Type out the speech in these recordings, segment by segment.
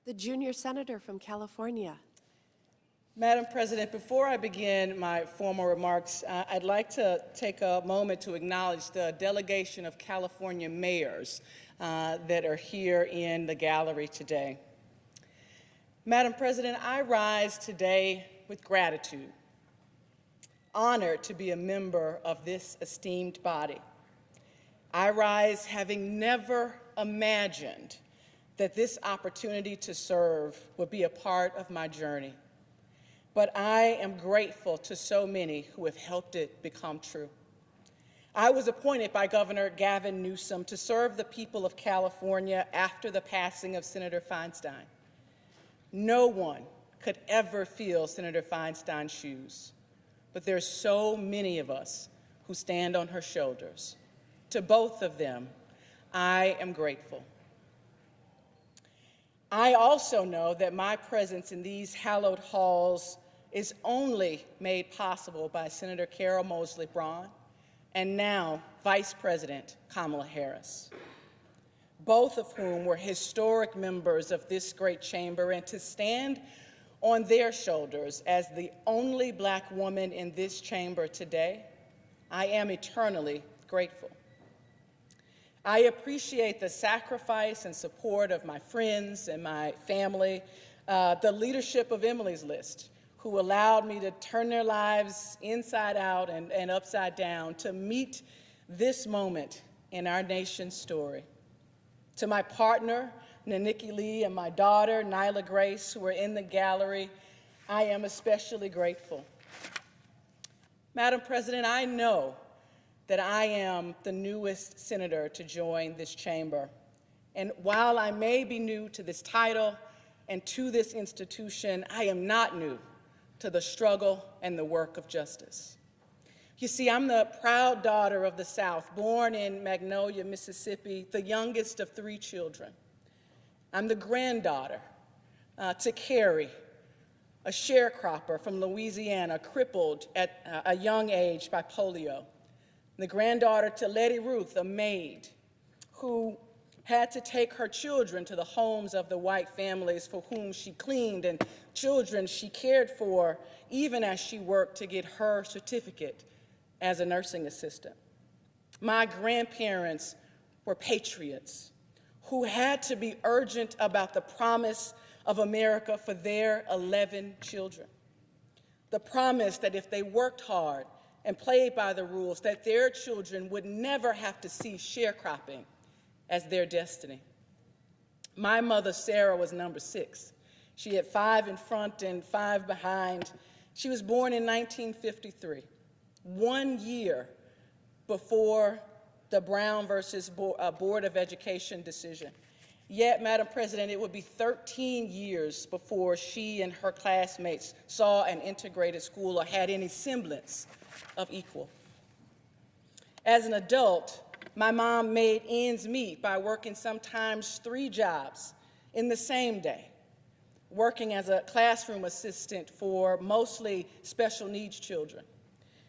The junior senator from California. Madam President, before I begin my formal remarks, I'd like to take a moment to acknowledge the delegation of California mayors that are here in the gallery today. Madam President, I rise today with gratitude, honored to be a member of this esteemed body. I rise having never imagined that this opportunity to serve would be a part of my journey. But I am grateful to so many who have helped it become true. I was appointed by Governor Gavin Newsom to serve the people of California after the passing of Senator Feinstein. No one could ever fill Senator Feinstein's shoes, but there's so many of us who stand on her shoulders. To both of them, I am grateful. I also know that my presence in these hallowed halls is only made possible by Senator Carol Moseley Braun and now Vice President Kamala Harris, both of whom were historic members of this great chamber, and to stand on their shoulders as the only Black woman in this chamber today, I am eternally grateful. I appreciate the sacrifice and support of my friends and my family, the leadership of Emily's List, who allowed me to turn their lives inside out and upside down to meet this moment in our nation's story. To my partner, Naniki Lee, and my daughter, Nyla Grace, who are in the gallery, I am especially grateful. Madam President, I know that I am the newest senator to join this chamber. And while I may be new to this title and to this institution, I am not new to the struggle and the work of justice. You see, I'm the proud daughter of the South, born in Magnolia, Mississippi, the youngest of 3 children. I'm the granddaughter to Carrie, a sharecropper from Louisiana, crippled at a young age by polio. The granddaughter to Letty Ruth, a maid who had to take her children to the homes of the white families for whom she cleaned and children she cared for, even as she worked to get her certificate as a nursing assistant. My grandparents were patriots who had to be urgent about the promise of America for their 11 children. The promise that if they worked hard and played by the rules, that their children would never have to see sharecropping as their destiny. My mother, Sarah, was number 6. She had 5 in front and 5 behind. She was born in 1953, 1 year before the Brown versus Board of Education decision. Yet, Madam President, it would be 13 years before she and her classmates saw an integrated school or had any semblance of equal. As an adult, my mom made ends meet by working sometimes 3 jobs in the same day, working as a classroom assistant for mostly special needs children.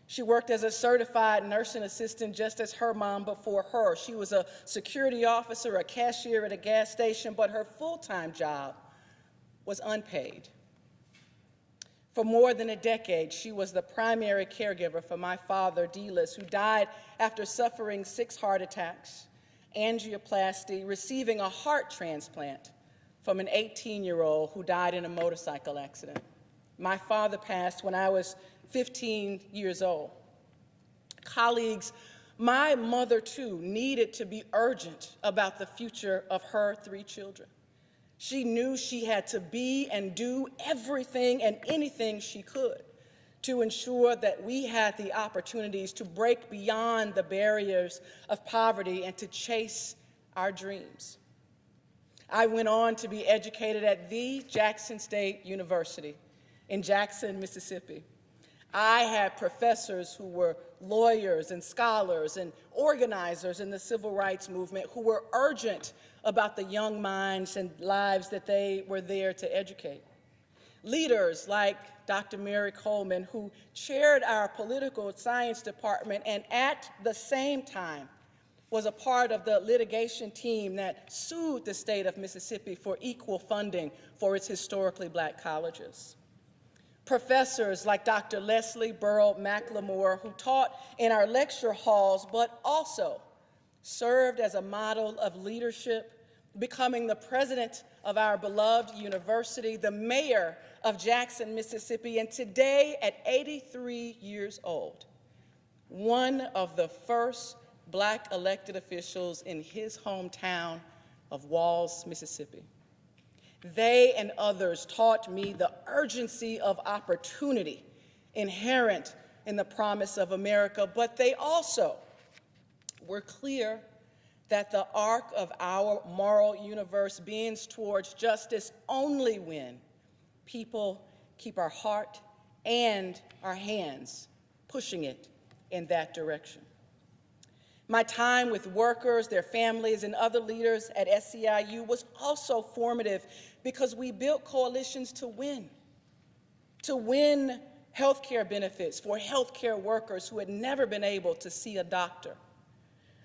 She worked as a certified nursing assistant just as her mom before her. She was a security officer, a cashier at a gas station, but her full-time job was unpaid. For more than a decade, she was the primary caregiver for my father, Delis, who died after suffering 6 heart attacks, angioplasty, receiving a heart transplant from an 18-year-old who died in a motorcycle accident. My father passed when I was 15 years old. Colleagues, my mother, too, needed to be urgent about the future of her 3 children. She knew she had to be and do everything and anything she could to ensure that we had the opportunities to break beyond the barriers of poverty and to chase our dreams. I went on to be educated at the Jackson State University in Jackson, Mississippi. I had professors who were lawyers and scholars and organizers in the civil rights movement who were urgent about the young minds and lives that they were there to educate. Leaders like Dr. Mary Coleman, who chaired our political science department and at the same time was a part of the litigation team that sued the state of Mississippi for equal funding for its historically black colleges. Professors like Dr. Leslie Burrell McLemore, who taught in our lecture halls, but also served as a model of leadership, becoming the president of our beloved university, the mayor of Jackson, Mississippi, and today, at 83 years old, one of the first black elected officials in his hometown of Walls, Mississippi. They and others taught me the urgency of opportunity inherent in the promise of America, but they also were clear that the arc of our moral universe bends towards justice only when people keep our heart and our hands pushing it in that direction. My time with workers, their families, and other leaders at SEIU was also formative because we built coalitions to win health care benefits for health care workers who had never been able to see a doctor.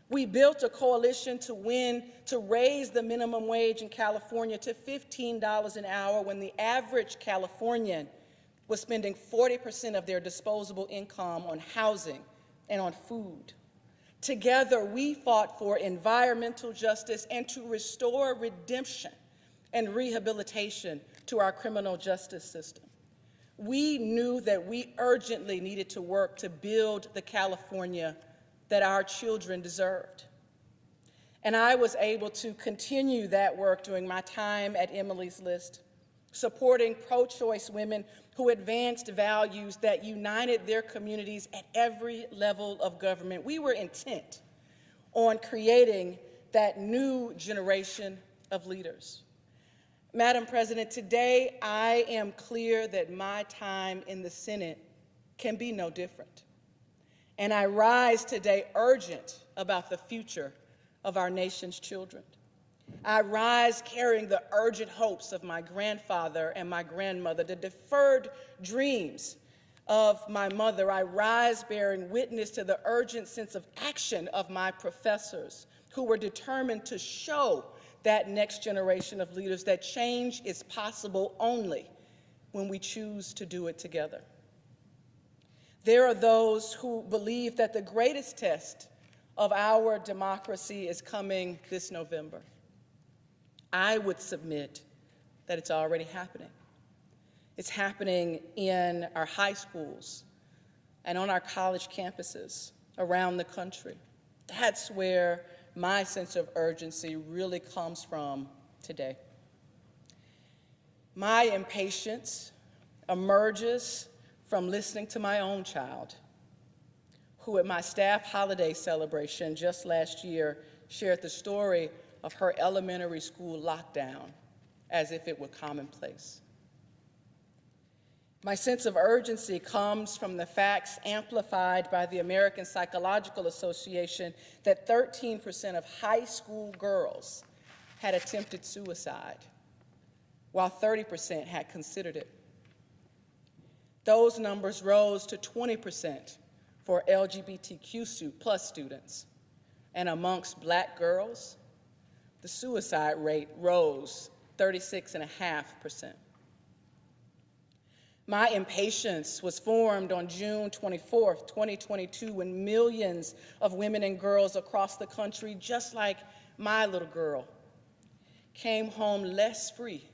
We built a coalition to win to raise the minimum wage in California to $15 an hour when the average Californian was spending 40% of their disposable income on housing and on food. Together, we fought for environmental justice and to restore redemption and rehabilitation to our criminal justice system. We knew that we urgently needed to work to build the California that our children deserved. And I was able to continue that work during my time at Emily's List, supporting pro-choice women who advanced values that united their communities at every level of government. We were intent on creating that new generation of leaders. Madam President, today I am clear that my time in the Senate can be no different. And I rise today urgent about the future of our nation's children. I rise carrying the urgent hopes of my grandfather and my grandmother, the deferred dreams of my mother. I rise bearing witness to the urgent sense of action of my professors who were determined to show that next generation of leaders that change is possible only when we choose to do it together. There are those who believe that the greatest test of our democracy is coming this November. I would submit that it's already happening. It's happening in our high schools and on our college campuses around the country. That's where my sense of urgency really comes from today. My impatience emerges from listening to my own child, who at my staff holiday celebration just last year shared the story of her elementary school lockdown as if it were commonplace. My sense of urgency comes from the facts amplified by the American Psychological Association that 13% of high school girls had attempted suicide, while 30% had considered it. Those numbers rose to 20% for LGBTQ plus students, and amongst Black girls, the suicide rate rose 36.5%. My impatience was formed on June 24th, 2022, when millions of women and girls across the country, just like my little girl, came home less free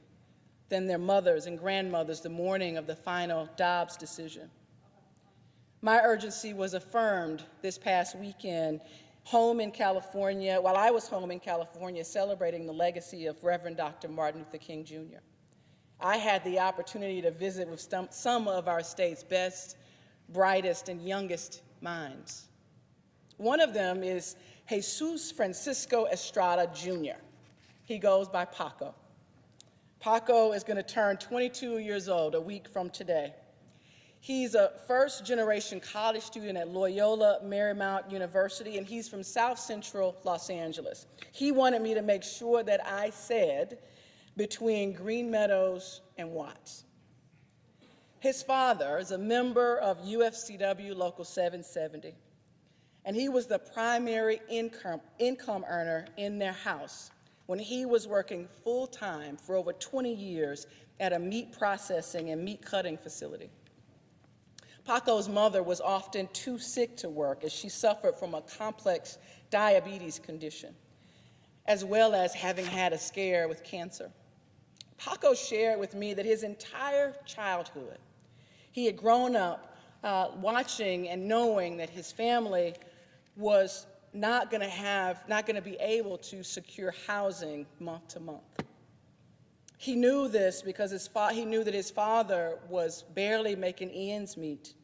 than their mothers and grandmothers the morning of the final Dobbs decision. My urgency was affirmed this past weekend while I was home in California celebrating the legacy of Reverend Dr. Martin Luther King Jr. I had the opportunity to visit with some of our state's best, brightest, and youngest minds. One of them is Jesus Francisco Estrada Jr. He goes by Paco. Paco is going to turn 22 years old a week from today. He's a first-generation college student at Loyola Marymount University, and he's from South Central Los Angeles. He wanted me to make sure that I said between Green Meadows and Watts. His father is a member of UFCW Local 770, and he was the primary income earner in their house when he was working full-time for over 20 years at a meat processing and meat cutting facility. Paco's mother was often too sick to work as she suffered from a complex diabetes condition, as well as having had a scare with cancer. Paco shared with me that his entire childhood, he had grown up watching and knowing that his family was not going to be able to secure housing month to month. He knew this because he knew that his father was barely making ends meet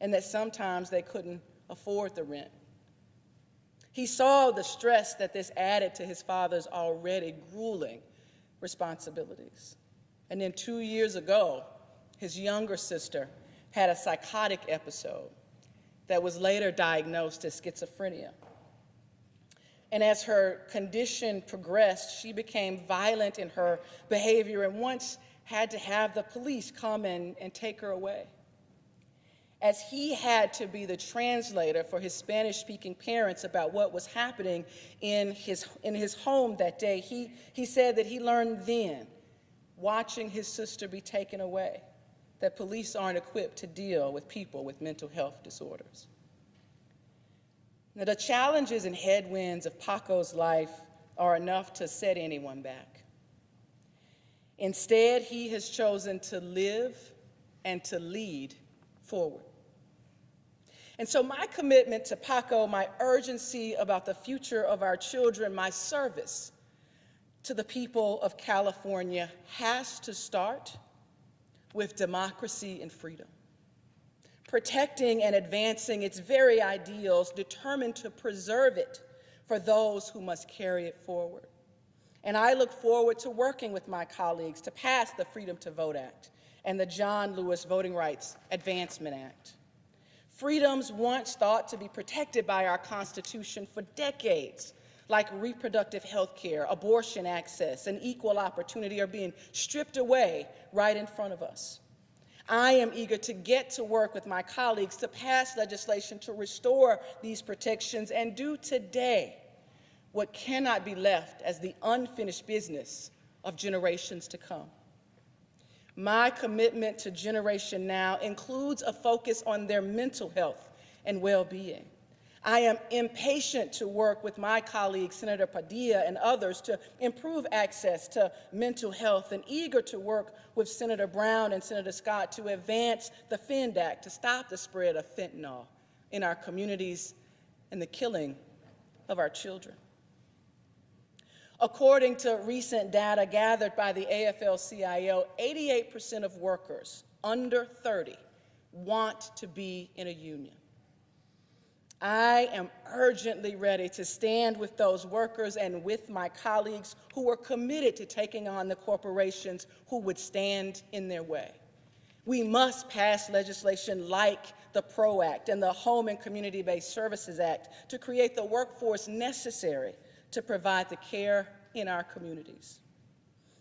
and that sometimes they couldn't afford the rent. He saw the stress that this added to his father's already grueling responsibilities. And then 2 years ago, his younger sister had a psychotic episode that was later diagnosed as schizophrenia. And as her condition progressed, she became violent in her behavior and once had to have the police come and take her away. As he had to be the translator for his Spanish-speaking parents about what was happening in his home that day, he said that he learned then, watching his sister be taken away, that police aren't equipped to deal with people with mental health disorders. Now, the challenges and headwinds of Paco's life are enough to set anyone back. Instead, he has chosen to live and to lead forward. And so my commitment to Paco, my urgency about the future of our children, my service to the people of California has to start with democracy and freedom. Protecting and advancing its very ideals, determined to preserve it for those who must carry it forward. And I look forward to working with my colleagues to pass the Freedom to Vote Act and the John Lewis Voting Rights Advancement Act. Freedoms once thought to be protected by our Constitution for decades, like reproductive health care, abortion access, and equal opportunity, are being stripped away right in front of us. I am eager to get to work with my colleagues to pass legislation to restore these protections and do today what cannot be left as the unfinished business of generations to come. My commitment to Generation Now includes a focus on their mental health and well-being. I am impatient to work with my colleague, Senator Padilla, and others to improve access to mental health, and eager to work with Senator Brown and Senator Scott to advance the FEND Act to stop the spread of fentanyl in our communities and the killing of our children. According to recent data gathered by the AFL-CIO, 88% of workers under 30 want to be in a union. I am urgently ready to stand with those workers and with my colleagues who are committed to taking on the corporations who would stand in their way. We must pass legislation like the PRO Act and the Home and Community-Based Services Act to create the workforce necessary to provide the care in our communities.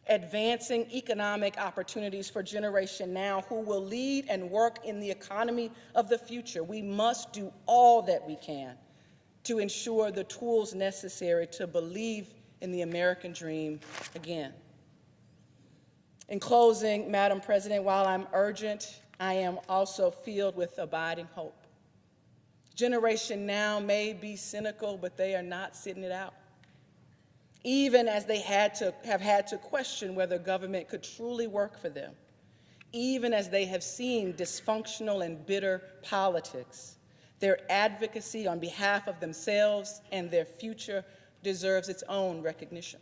Advancing economic opportunities for Generation Now who will lead and work in the economy of the future. We must do all that we can to ensure the tools necessary to believe in the American dream again. In closing, Madam President, while I'm urgent, I am also filled with abiding hope. Generation Now may be cynical, but they are not sitting it out. Even as they have had to question whether government could truly work for them, even as they have seen dysfunctional and bitter politics, their advocacy on behalf of themselves and their future deserves its own recognition.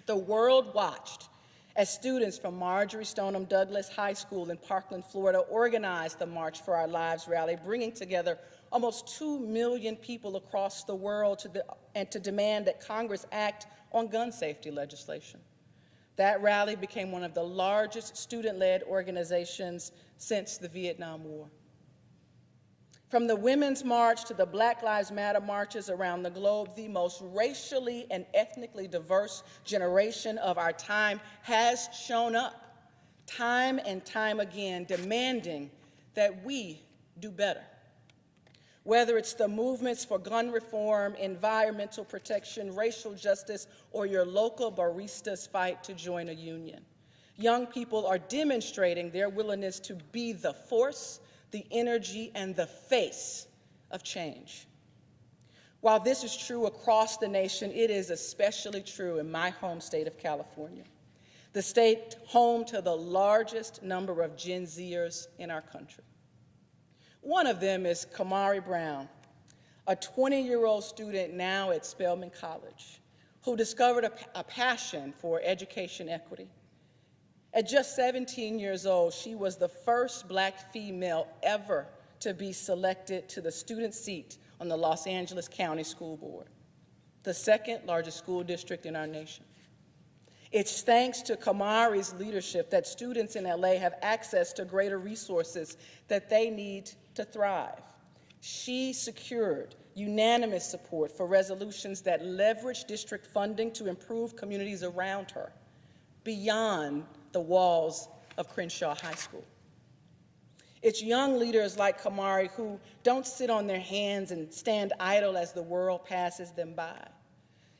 The world watched as students from Marjorie Stoneman Douglas High School in Parkland, Florida, organized the March for Our Lives rally, bringing together almost 2 million people across the world to demand that Congress act on gun safety legislation. That rally became one of the largest student-led organizations since the Vietnam War. From the Women's March to the Black Lives Matter marches around the globe, the most racially and ethnically diverse generation of our time has shown up time and time again, demanding that we do better. Whether it's the movements for gun reform, environmental protection, racial justice, or your local barista's fight to join a union. Young people are demonstrating their willingness to be the force, the energy, and the face of change. While this is true across the nation, it is especially true in my home state of California, the state home to the largest number of Gen Zers in our country. One of them is Kamari Brown, a 20-year-old student now at Spelman College, who discovered a passion for education equity. At just 17 years old, she was the first Black female ever to be selected to the student seat on the Los Angeles County School Board, the second largest school district in our nation. It's thanks to Kamari's leadership that students in LA have access to greater resources that they need to thrive. She secured unanimous support for resolutions that leverage district funding to improve communities around her, beyond the walls of Crenshaw High School. It's young leaders like Kamari who don't sit on their hands and stand idle as the world passes them by.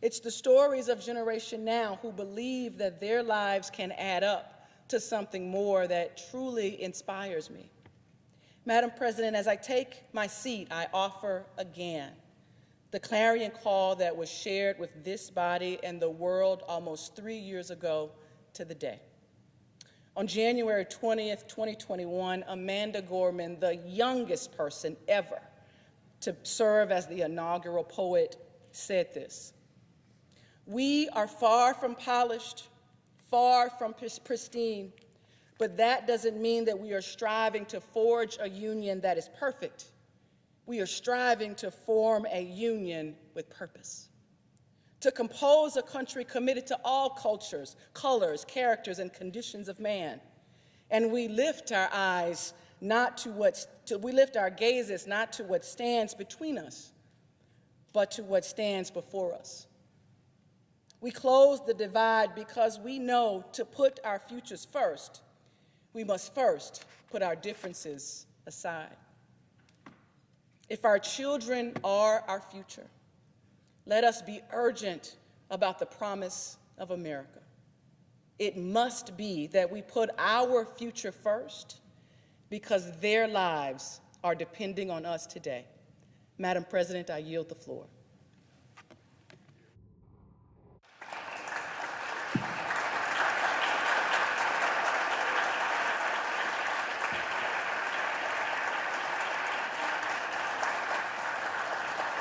It's the stories of Generation Now who believe that their lives can add up to something more that truly inspires me. Madam President, as I take my seat, I offer again the clarion call that was shared with this body and the world almost 3 years ago to the day. On January 20th, 2021, Amanda Gorman, the youngest person ever to serve as the inaugural poet, said this: "We are far from polished, far from pristine, but that doesn't mean that we are striving to forge a union that is perfect. We are striving to form a union with purpose, to compose a country committed to all cultures, colors, characters, and conditions of man. And we lift our eyes we lift our gazes not to what stands between us, but to what stands before us. We close the divide because we know to put our futures first, we must first put our differences aside. If our children are our future, let us be urgent about the promise of America. It must be that we put our future first because their lives are depending on us today. Madam President, I yield the floor.